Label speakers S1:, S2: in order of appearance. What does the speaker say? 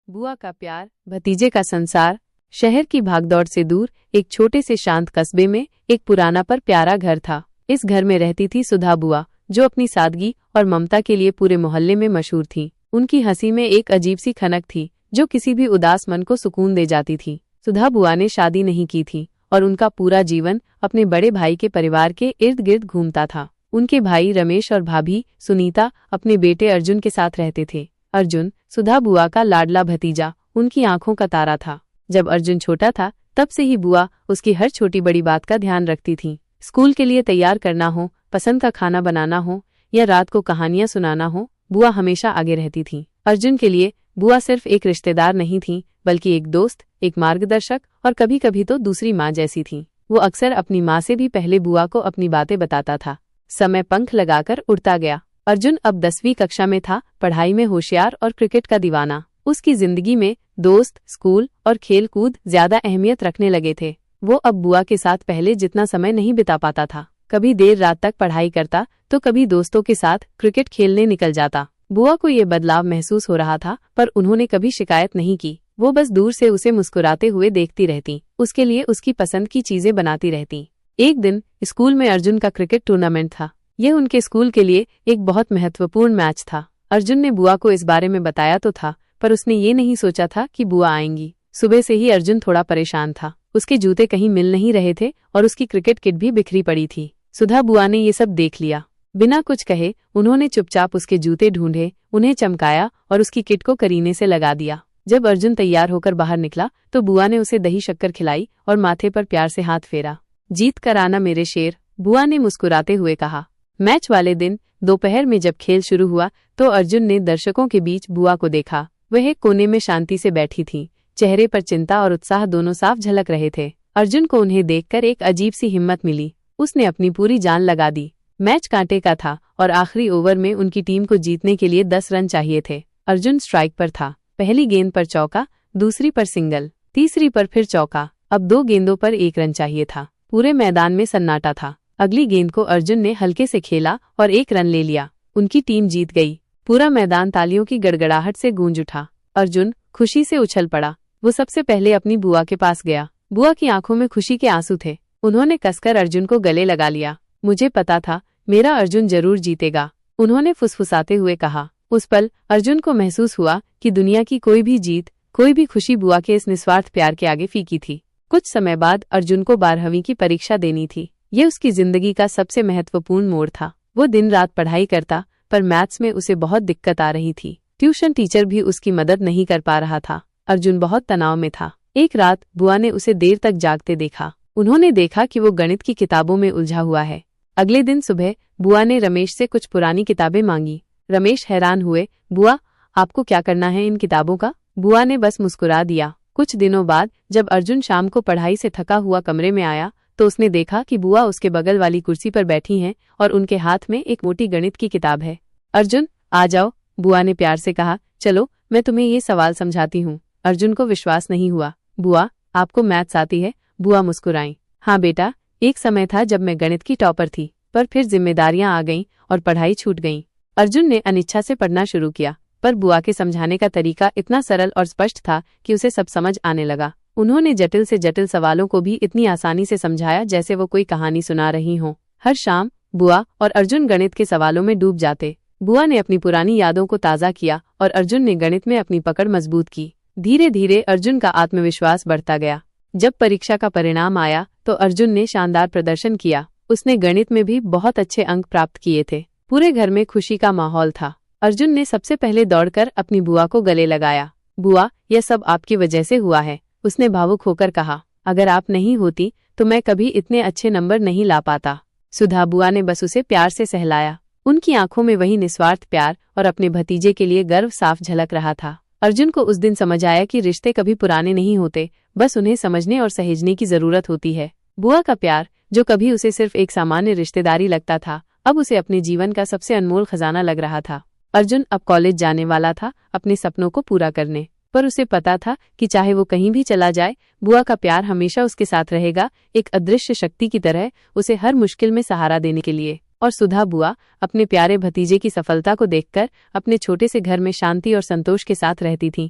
S1: बुआ का प्यार, भतीजे का संसार। शहर की भागदौड़ से दूर एक छोटे से शांत कस्बे में एक पुराना पर प्यारा घर था। इस घर में रहती थी सुधा बुआ, जो अपनी सादगी और ममता के लिए पूरे मोहल्ले में मशहूर थी। उनकी हंसी में एक अजीब सी खनक थी जो किसी भी उदास मन को सुकून दे जाती थी। सुधा बुआ ने शादी नहीं की थी और उनका पूरा जीवन अपने बड़े भाई के परिवार के इर्द गिर्द घूमता था। उनके भाई रमेश और भाभी सुनीता अपने बेटे अर्जुन के साथ रहते थे। अर्जुन सुधा बुआ का लाडला भतीजा, उनकी आंखों का तारा था। जब अर्जुन छोटा था तब से ही बुआ उसकी हर छोटी बड़ी बात का ध्यान रखती थी। स्कूल के लिए तैयार करना हो, पसंद का खाना बनाना हो या रात को कहानियां सुनाना हो, बुआ हमेशा आगे रहती थी। अर्जुन के लिए बुआ सिर्फ एक रिश्तेदार नहीं थी, बल्कि एक दोस्त, एक मार्गदर्शक और कभी कभी तो दूसरी माँ जैसी थी। वो अक्सर अपनी माँ से भी पहले बुआ को अपनी बातें बताता था। समय पंख लगाकर उड़ता गया। अर्जुन अब 10वीं कक्षा में था, पढ़ाई में होशियार और क्रिकेट का दीवाना। उसकी जिंदगी में दोस्त, स्कूल और खेल कूद ज्यादा अहमियत रखने लगे थे। वो अब बुआ के साथ पहले जितना समय नहीं बिता पाता था। कभी देर रात तक पढ़ाई करता तो कभी दोस्तों के साथ क्रिकेट खेलने निकल जाता। बुआ को ये बदलाव महसूस हो रहा था, पर उन्होंने कभी शिकायत नहीं की। वो बस दूर से उसे मुस्कुराते हुए देखती रहती, उसके लिए उसकी पसंद की चीजें बनाती रहती। एक दिन स्कूल में अर्जुन का क्रिकेट टूर्नामेंट था। यह उनके स्कूल के लिए एक बहुत महत्वपूर्ण मैच था। अर्जुन ने बुआ को इस बारे में बताया तो था, पर उसने ये नहीं सोचा था कि बुआ आएंगी। सुबह से ही अर्जुन थोड़ा परेशान था। उसके जूते कहीं मिल नहीं रहे थे और उसकी क्रिकेट किट भी बिखरी पड़ी थी। सुधा बुआ ने ये सब देख लिया। बिना कुछ कहे उन्होंने चुपचाप उसके जूते ढूंढे, उन्हें चमकाया और उसकी किट को करीने से लगा दिया। जब अर्जुन तैयार होकर बाहर निकला तो बुआ ने उसे दही शक्कर खिलाई और माथे पर प्यार से हाथ फेरा। जीत कर आना मेरे शेर, बुआ ने मुस्कुराते हुए कहा। मैच वाले दिन दोपहर में जब खेल शुरू हुआ तो अर्जुन ने दर्शकों के बीच बुआ को देखा। वह कोने में शांति से बैठी थी। चेहरे पर चिंता और उत्साह दोनों साफ झलक रहे थे। अर्जुन को उन्हें देखकर एक अजीब सी हिम्मत मिली। उसने अपनी पूरी जान लगा दी। मैच कांटे का था और आखिरी ओवर में उनकी टीम को जीतने के लिए 10 रन चाहिए थे। अर्जुन स्ट्राइक पर था। पहली गेंद पर चौका, दूसरी पर सिंगल, तीसरी पर फिर चौका। अब 2 गेंदों पर 1 रन चाहिए था। पूरे मैदान में सन्नाटा था। अगली गेंद को अर्जुन ने हल्के से खेला और 1 रन ले लिया। उनकी टीम जीत गई। पूरा मैदान तालियों की गड़गड़ाहट से गूंज उठा। अर्जुन खुशी से उछल पड़ा। वो सबसे पहले अपनी बुआ के पास गया। बुआ की आंखों में खुशी के आंसू थे। उन्होंने कसकर अर्जुन को गले लगा लिया। मुझे पता था मेरा अर्जुन जरूर जीतेगा, उन्होंने फुसफुसाते हुए कहा। उस पल अर्जुन को महसूस हुआ कि दुनिया की कोई भी जीत, कोई भी खुशी बुआ के इस निस्वार्थ प्यार के आगे फीकी थी। कुछ समय बाद अर्जुन को 12वीं की परीक्षा देनी थी। ये उसकी जिंदगी का सबसे महत्वपूर्ण मोड़ था। वो दिन रात पढ़ाई करता, पर मैथ्स में उसे बहुत दिक्कत आ रही थी। ट्यूशन टीचर भी उसकी मदद नहीं कर पा रहा था। अर्जुन बहुत तनाव में था। एक रात बुआ ने उसे देर तक जागते देखा। उन्होंने देखा कि वो गणित की किताबों में उलझा हुआ है। अगले दिन सुबह बुआ ने रमेश से कुछ पुरानी किताबें मांगी। रमेश हैरान हुए। बुआ, आपको क्या करना है इन किताबों का? बुआ ने बस मुस्कुरा दिया। कुछ दिनों बाद जब अर्जुन शाम को पढ़ाई से थका हुआ कमरे में आया तो उसने देखा कि बुआ उसके बगल वाली कुर्सी पर बैठी हैं और उनके हाथ में एक मोटी गणित की किताब है। अर्जुन, आ जाओ, बुआ ने प्यार से कहा। चलो, मैं तुम्हें ये सवाल समझाती हूँ। अर्जुन को विश्वास नहीं हुआ। बुआ, आपको मैथ्स आती है? बुआ मुस्कुराई। हाँ बेटा, एक समय था जब मैं गणित की टॉपर थी, पर फिर जिम्मेदारियां आ गईं और पढ़ाई छूट गई। अर्जुन ने अनिच्छा से पढ़ना शुरू किया, पर बुआ के समझाने का तरीका इतना सरल और स्पष्ट था कि उसे सब समझ आने लगा। उन्होंने जटिल से जटिल सवालों को भी इतनी आसानी से समझाया जैसे वो कोई कहानी सुना रही हो। हर शाम बुआ और अर्जुन गणित के सवालों में डूब जाते। बुआ ने अपनी पुरानी यादों को ताज़ा किया और अर्जुन ने गणित में अपनी पकड़ मजबूत की। धीरे धीरे अर्जुन का आत्मविश्वास बढ़ता गया। जब परीक्षा का परिणाम आया तो अर्जुन ने शानदार प्रदर्शन किया। उसने गणित में भी बहुत अच्छे अंक प्राप्त किए थे। पूरे घर में खुशी का माहौल था। अर्जुन ने सबसे पहले दौड़कर अपनी बुआ को गले लगाया। बुआ, यह सब आपकी वजह से हुआ है, उसने भावुक होकर कहा। अगर आप नहीं होती तो मैं कभी इतने अच्छे नंबर नहीं ला पाता। सुधा बुआ ने बस उसे प्यार से सहलाया। उनकी आंखों में वही निस्वार्थ प्यार और अपने भतीजे के लिए गर्व साफ झलक रहा था। अर्जुन को उस दिन समझ आया कि रिश्ते कभी पुराने नहीं होते, बस उन्हें समझने और सहेजने की जरूरत होती है। बुआ का प्यार, जो कभी उसे सिर्फ एक सामान्य रिश्तेदारी लगता था, अब उसे अपने जीवन का सबसे अनमोल खजाना लग रहा था। अर्जुन अब कॉलेज जाने वाला था, अपने सपनों को पूरा करने, पर उसे पता था कि चाहे वो कहीं भी चला जाए, बुआ का प्यार हमेशा उसके साथ रहेगा, एक अदृश्य शक्ति की तरह, उसे हर मुश्किल में सहारा देने के लिए। और सुधा बुआ अपने प्यारे भतीजे की सफलता को देखकर अपने छोटे से घर में शांति और संतोष के साथ रहती थीं।